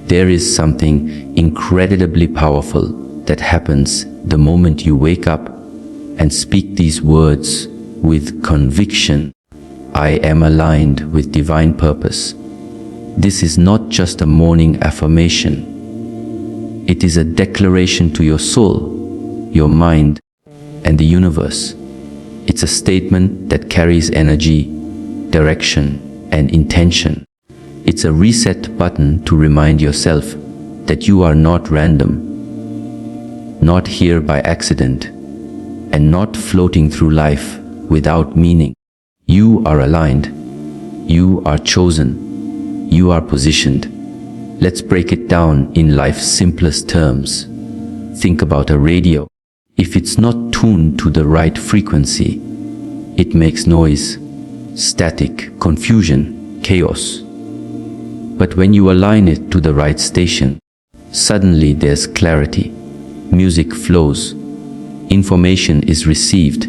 There is something incredibly powerful that happens the moment you wake up and speak these words with conviction. I am aligned with divine purpose. This is not just a morning affirmation. It is a declaration to your soul, your mind, and the universe. It's a statement that carries energy, direction, and intention. It's a reset button to remind yourself that you are not random, not here by accident, and not floating through life without meaning. You are aligned. You are chosen. You are positioned. Let's break it down in life's simplest terms. Think about a radio. If it's not tuned to the right frequency, it makes noise, static, confusion, chaos. But when you align it to the right station, suddenly there's clarity. Music flows. Information is received.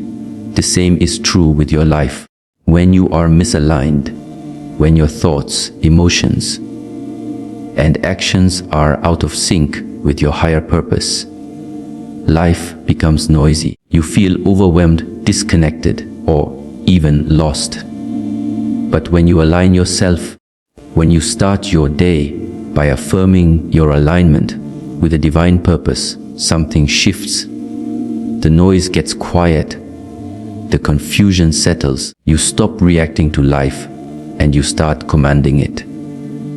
The same is true with your life. When you are misaligned, when your thoughts, emotions, and actions are out of sync with your higher purpose, life becomes noisy. You feel overwhelmed, disconnected, or even lost. But when you align yourself, when you start your day by affirming your alignment with a divine purpose, something shifts. The noise gets quiet. The confusion settles. You stop reacting to life and you start commanding it.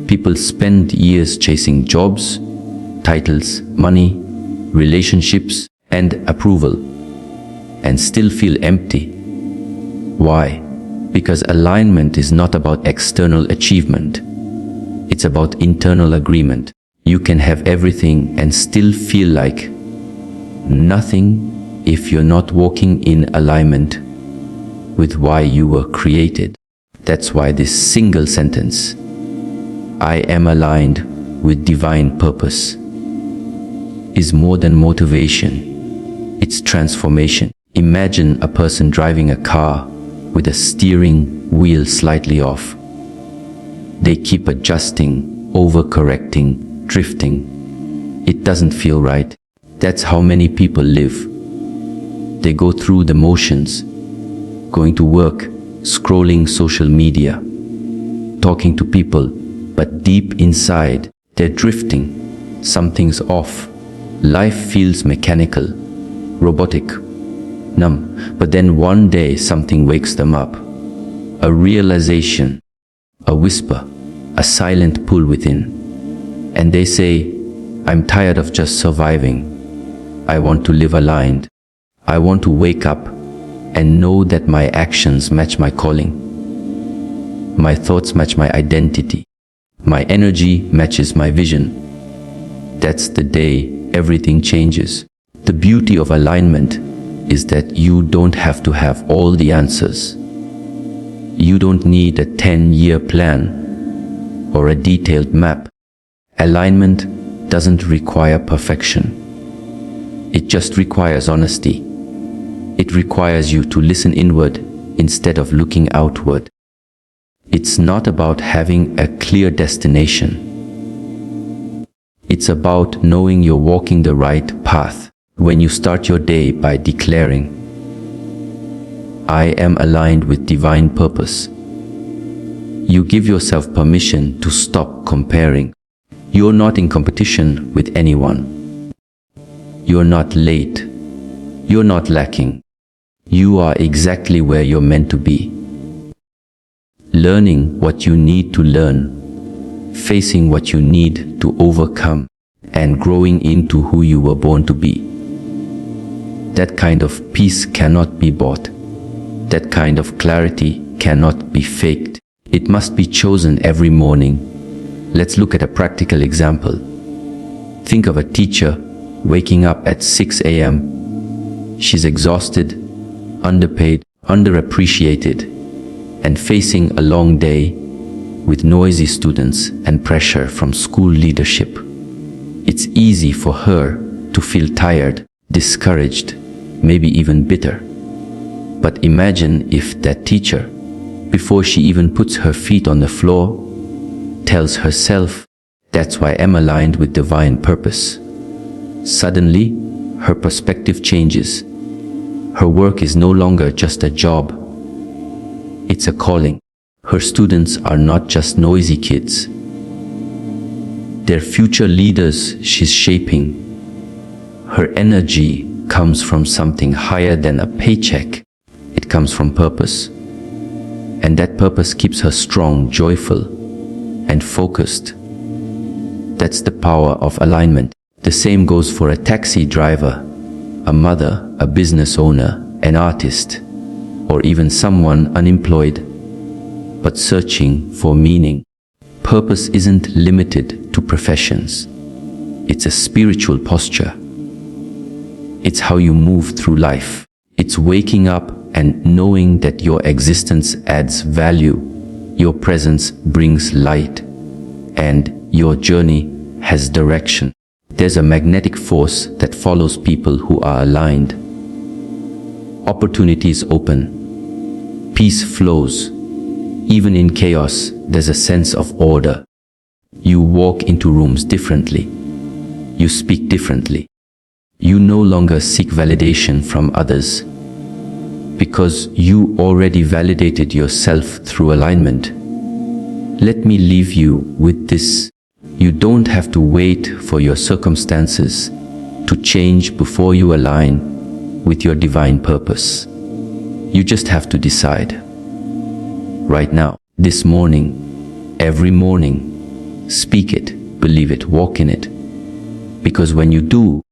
People spend years chasing jobs, titles, money, relationships, and approval, and still feel empty. Why? Because alignment is not about external achievement. It's about internal agreement. You can have everything and still feel like nothing if you're not walking in alignment with why you were created. That's why this single sentence, I am aligned with divine purpose, is more than motivation. It's transformation. Imagine a person driving a car with a steering wheel slightly off. They keep adjusting, overcorrecting, drifting. It doesn't feel right. That's how many people live. They go through the motions, going to work, scrolling social media, talking to people, but deep inside, they're drifting. Something's off. Life feels mechanical, robotic, numb. But then one day something wakes them up. A realization, a whisper, a silent pull within. And they say, I'm tired of just surviving. I want to live aligned. I want to wake up and know that my actions match my calling. My thoughts match my identity. My energy matches my vision. That's the day everything changes. The beauty of alignment is that you don't have to have all the answers. You don't need a 10-year plan or a detailed map. Alignment doesn't require perfection. It just requires honesty. It requires you to listen inward instead of looking outward. It's not about having a clear destination. It's about knowing you're walking the right path. When you start your day by declaring, I am aligned with divine purpose, you give yourself permission to stop comparing. You're not in competition with anyone. You're not late. You're not lacking. You are exactly where you're meant to be. Learning what you need to learn, facing what you need to overcome, and growing into who you were born to be. That kind of peace cannot be bought. That kind of clarity cannot be faked. It must be chosen every morning. Let's look at a practical example. Think of a teacher waking up at 6 a.m. She's exhausted, underpaid, underappreciated, and facing a long day with noisy students and pressure from school leadership. It's easy for her to feel tired, discouraged, maybe even bitter. But imagine if that teacher, before she even puts her feet on the floor, tells herself, That's why I'm aligned with divine purpose. Suddenly, her perspective changes. Her work is no longer just a job. It's a calling. Her students are not just noisy kids. They're future leaders she's shaping. Her energy comes from something higher than a paycheck. It comes from purpose. And that purpose keeps her strong, joyful, and focused. That's the power of alignment. The same goes for a taxi driver, a mother, a business owner, an artist, or even someone unemployed, but searching for meaning. Purpose isn't limited to professions. It's a spiritual posture. It's how you move through life. It's waking up and knowing that your existence adds value, your presence brings light, and your journey has direction. There's a magnetic force that follows people who are aligned. Opportunities open. Peace flows. Even in chaos, there's a sense of order. You walk into rooms differently. You speak differently. You no longer seek validation from others, because you already validated yourself through alignment. Let me leave you with this. You don't have to wait for your circumstances to change before you align with your divine purpose. You just have to decide. Right now, this morning, every morning, speak it, believe it, walk in it. Because when you do,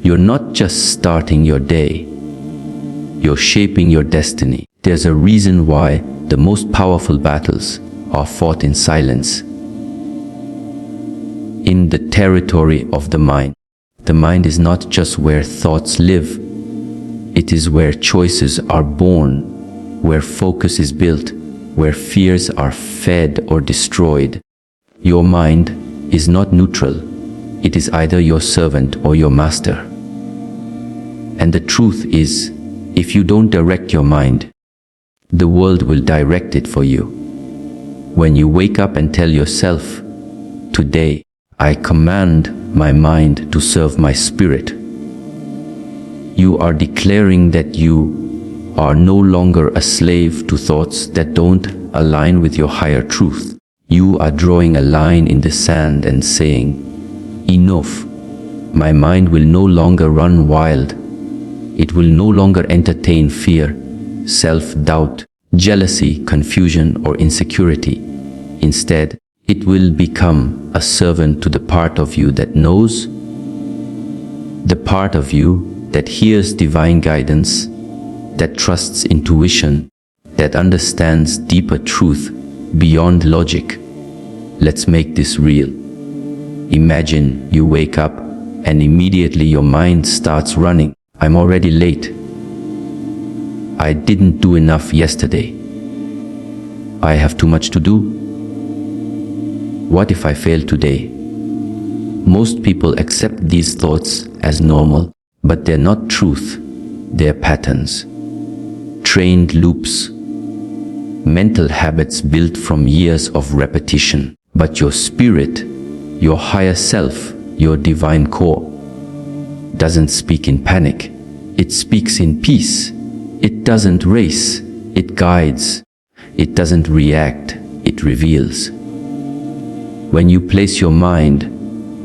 you're not just starting your day, you're shaping your destiny. There's a reason why the most powerful battles are fought in silence. In the territory of the mind. The mind is not just where thoughts live. It is where choices are born, where focus is built, where fears are fed or destroyed. Your mind is not neutral. It is either your servant or your master. And the truth is, if you don't direct your mind, the world will direct it for you. When you wake up and tell yourself, today, I command my mind to serve my spirit, you are declaring that you are no longer a slave to thoughts that don't align with your higher truth. You are drawing a line in the sand and saying, enough. My mind will no longer run wild. It will no longer entertain fear, self-doubt, jealousy, confusion, or insecurity. Instead, it will become a servant to the part of you that knows, the part of you that hears divine guidance, that trusts intuition, that understands deeper truth beyond logic. Let's make this real. Imagine you wake up and immediately your mind starts running. I'm already late. I didn't do enough yesterday. I have too much to do. What if I fail today? Most people accept these thoughts as normal, but they're not truth. They're patterns, trained loops, mental habits built from years of repetition. But your spirit, your higher self, your divine core, doesn't speak in panic. It speaks in peace. It doesn't race. It guides. It doesn't react. It reveals. When you place your mind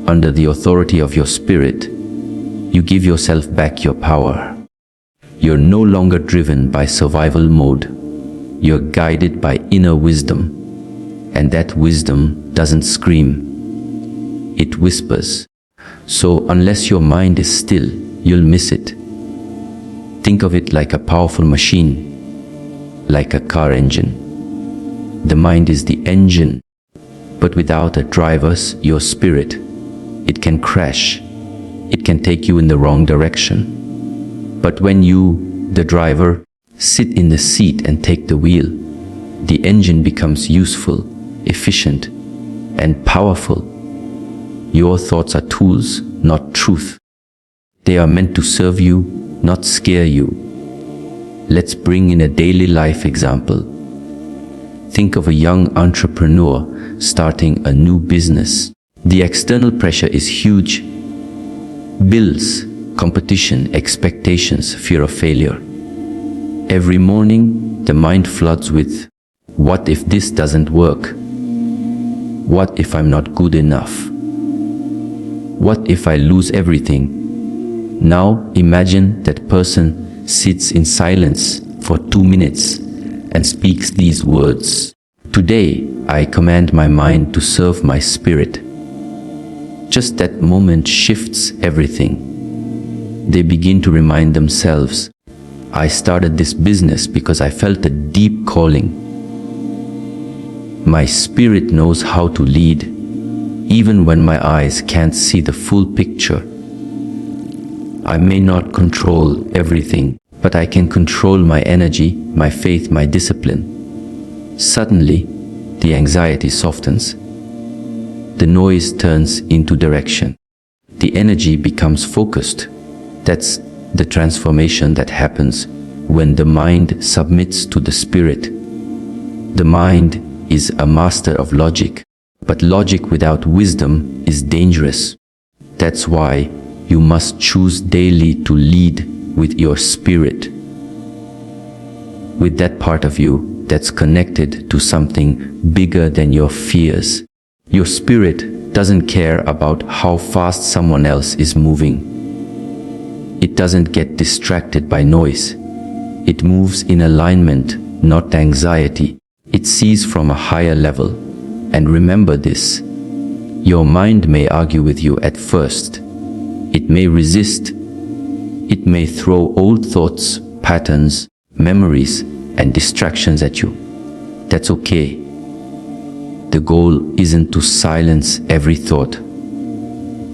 under the authority of your spirit, you give yourself back your power. You're no longer driven by survival mode. You're guided by inner wisdom. And that wisdom doesn't scream. It whispers. So unless your mind is still, you'll miss it. Think of it like a powerful machine, like a car engine. The mind is the engine, but without a driver, your spirit, it can crash. It can take you in the wrong direction. But when you, the driver, sit in the seat and take the wheel, the engine becomes useful, efficient, and powerful. Your thoughts are tools, not truth. They are meant to serve you, not scare you. Let's bring in a daily life example. Think of a young entrepreneur starting a new business. The external pressure is huge. Bills, competition, expectations, fear of failure. Every morning, the mind floods with, what if this doesn't work? What if I'm not good enough? What if I lose everything? Now imagine that person sits in silence for 2 minutes and speaks these words. Today, I command my mind to serve my spirit. Just that moment shifts everything. They begin to remind themselves, I started this business because I felt a deep calling. My spirit knows how to lead, even when my eyes can't see the full picture. I may not control everything, but I can control my energy, my faith, my discipline. Suddenly, the anxiety softens. The noise turns into direction. The energy becomes focused. That's the transformation that happens when the mind submits to the spirit. The mind is a master of logic, but logic without wisdom is dangerous. That's why you must choose daily to lead with your spirit, with that part of you that's connected to something bigger than your fears. Your spirit doesn't care about how fast someone else is moving. It doesn't get distracted by noise. It moves in alignment, not anxiety. It sees from a higher level. And remember this, your mind may argue with you at first. It may resist. It may throw old thoughts, patterns, memories, and distractions at you. That's okay. The goal isn't to silence every thought.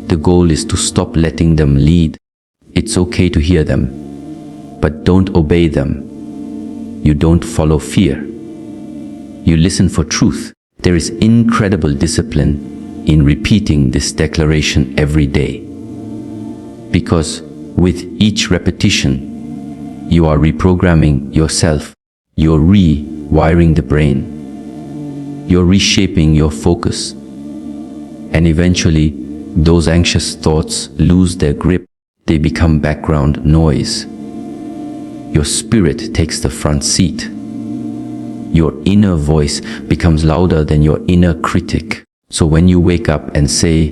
The goal is to stop letting them lead. It's okay to hear them, but don't obey them. You don't follow fear. You listen for truth. There is incredible discipline in repeating this declaration every day. Because with each repetition, you are reprogramming yourself. You're rewiring the brain. You're reshaping your focus. And eventually, those anxious thoughts lose their grip. They become background noise. Your spirit takes the front seat. Your inner voice becomes louder than your inner critic. So when you wake up and say,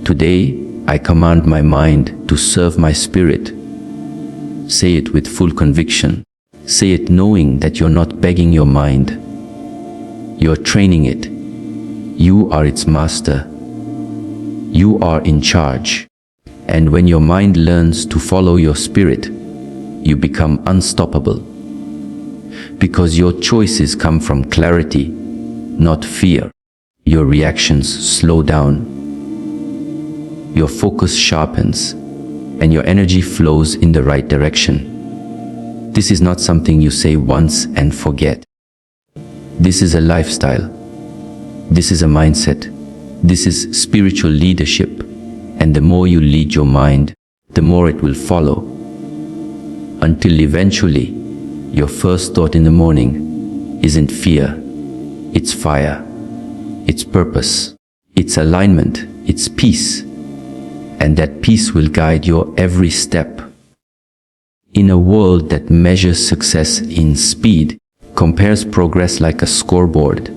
today I command my mind to serve my spirit, say it with full conviction. Say it knowing that you're not begging your mind. You're training it. You are its master. You are in charge. And when your mind learns to follow your spirit, you become unstoppable. Because your choices come from clarity, not fear. Your reactions slow down. Your focus sharpens, and your energy flows in the right direction. This is not something you say once and forget. This is a lifestyle. This is a mindset. This is spiritual leadership. And the more you lead your mind, the more it will follow. Until eventually, your first thought in the morning isn't fear. It's fire. It's purpose. It's alignment. It's peace. And that peace will guide your every step. In a world that measures success in speed, compares progress like a scoreboard,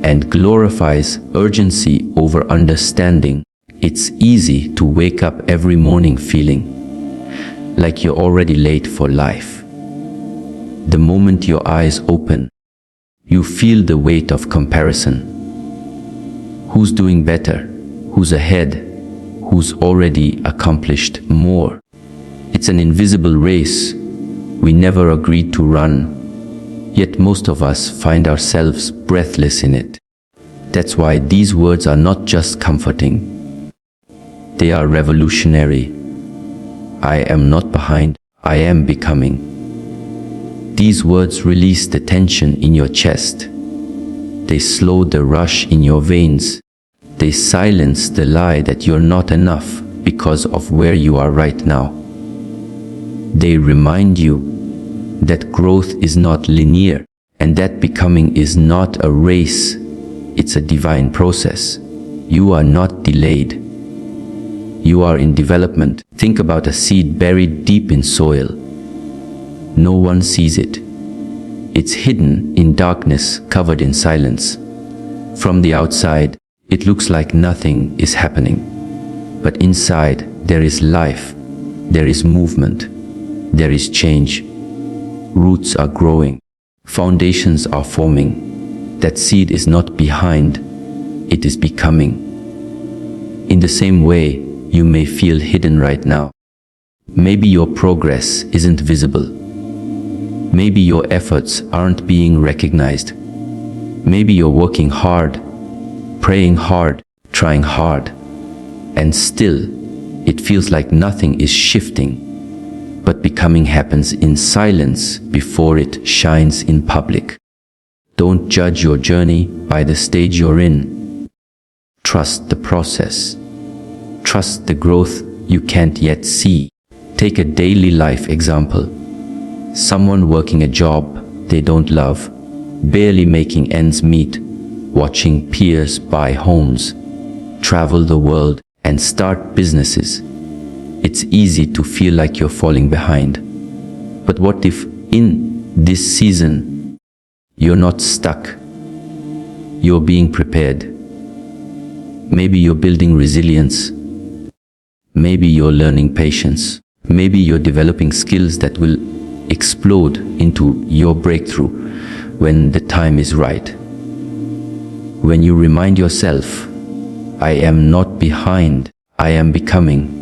and glorifies urgency over understanding, it's easy to wake up every morning feeling like you're already late for life. The moment your eyes open, you feel the weight of comparison. Who's doing better? Who's ahead? Who's already accomplished more? It's an invisible race we never agreed to run, yet most of us find ourselves breathless in it. That's why these words are not just comforting. They are revolutionary. I am not behind, I am becoming. These words release the tension in your chest. They slow the rush in your veins. They silence the lie that you're not enough because of where you are right now. They remind you that growth is not linear and that becoming is not a race, It's a divine process. You are not delayed. You are in development. Think about a seed buried deep in soil. No one sees it. It's hidden in darkness, covered in silence. From the outside, it looks like nothing is happening. But inside, there is life. There is movement. There is change. Roots are growing. Foundations are forming. That seed is not behind. It is becoming. In the same way, you may feel hidden right now. Maybe your progress isn't visible. Maybe your efforts aren't being recognized. Maybe you're working hard, praying hard, trying hard, and still it feels like nothing is shifting. But becoming happens in silence before it shines in public. Don't judge your journey by the stage you're in. Trust the process. Trust the growth you can't yet see. Take a daily life example. Someone working a job they don't love, barely making ends meet, watching peers buy homes, travel the world, and start businesses. It's easy to feel like you're falling behind. But what if in this season, you're not stuck? You're being prepared. Maybe you're building resilience. Maybe you're learning patience. Maybe you're developing skills that will explode into your breakthrough when the time is right. When you remind yourself, I am not behind, I am becoming,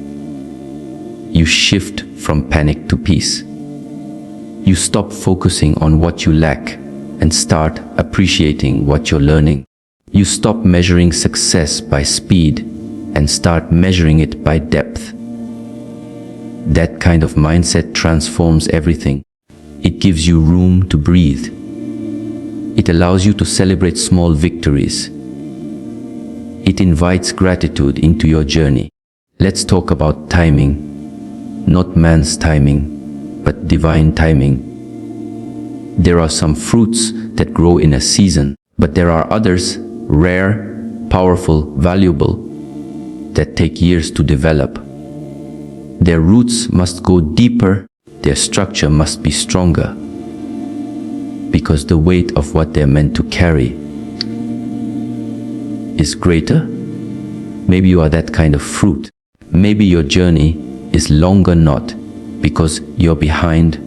you shift from panic to peace. You stop focusing on what you lack and start appreciating what you're learning. You stop measuring success by speed and start measuring it by depth. That kind of mindset transforms everything. It gives you room to breathe. It allows you to celebrate small victories. It invites gratitude into your journey. Let's talk about timing. Not man's timing, but divine timing. There are some fruits that grow in a season, but there are others, rare, powerful, valuable, that take years to develop. Their roots must go deeper, their structure must be stronger, because the weight of what they're meant to carry is greater. Maybe you are that kind of fruit. Maybe your journey is longer, not because you're behind,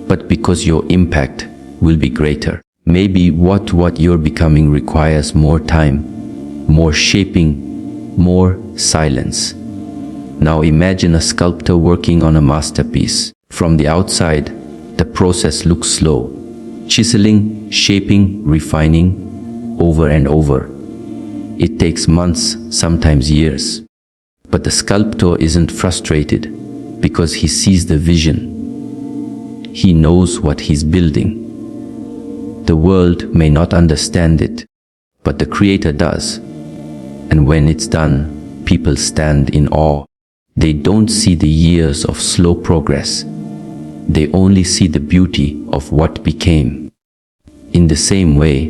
but because your impact will be greater. Maybe what you're becoming requires more time, more shaping, more silence. Now imagine a sculptor working on a masterpiece. From the outside, the process looks slow. Chiseling, shaping, refining, over and over. It takes months, sometimes years. But the sculptor isn't frustrated because he sees the vision. He knows what he's building. The world may not understand it, but the Creator does. And when it's done, people stand in awe. They don't see the years of slow progress. They only see the beauty of what became. In the same way,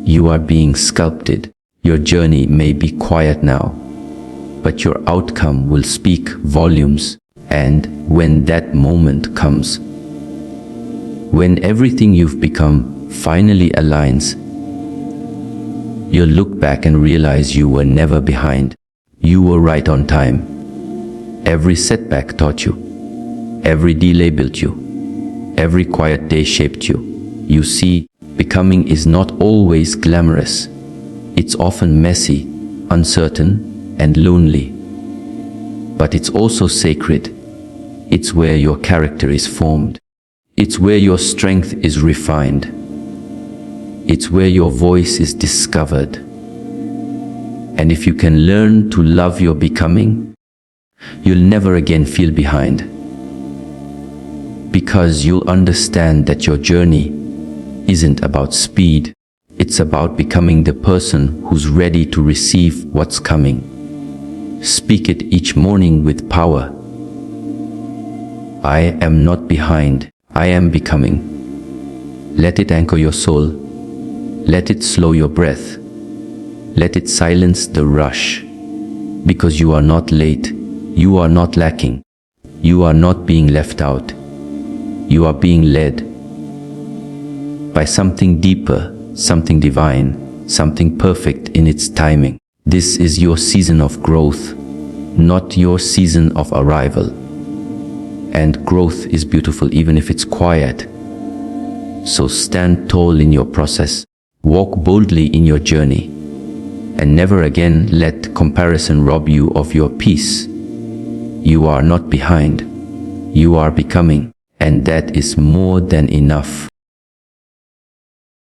you are being sculpted. Your journey may be quiet now, but your outcome will speak volumes. And when that moment comes, when everything you've become finally aligns, you'll look back and realize you were never behind. You were right on time. Every setback taught you. Every delay built you. Every quiet day shaped you. You see, becoming is not always glamorous. It's often messy, uncertain, and lonely. But it's also sacred. It's where your character is formed. It's where your strength is refined. It's where your voice is discovered. And if you can learn to love your becoming, you'll never again feel behind. Because you'll understand that your journey isn't about speed. It's about becoming the person who's ready to receive what's coming. Speak it each morning with power. I am not behind. I am becoming. Let it anchor your soul. Let it slow your breath. Let it silence the rush. Because you are not late, you are not lacking, you are not being left out. You are being led by something deeper, something divine, something perfect in its timing. This is your season of growth, not your season of arrival. And growth is beautiful even if it's quiet. So stand tall in your process, walk boldly in your journey, and never again let comparison rob you of your peace. You are not behind, you are becoming, and that is more than enough.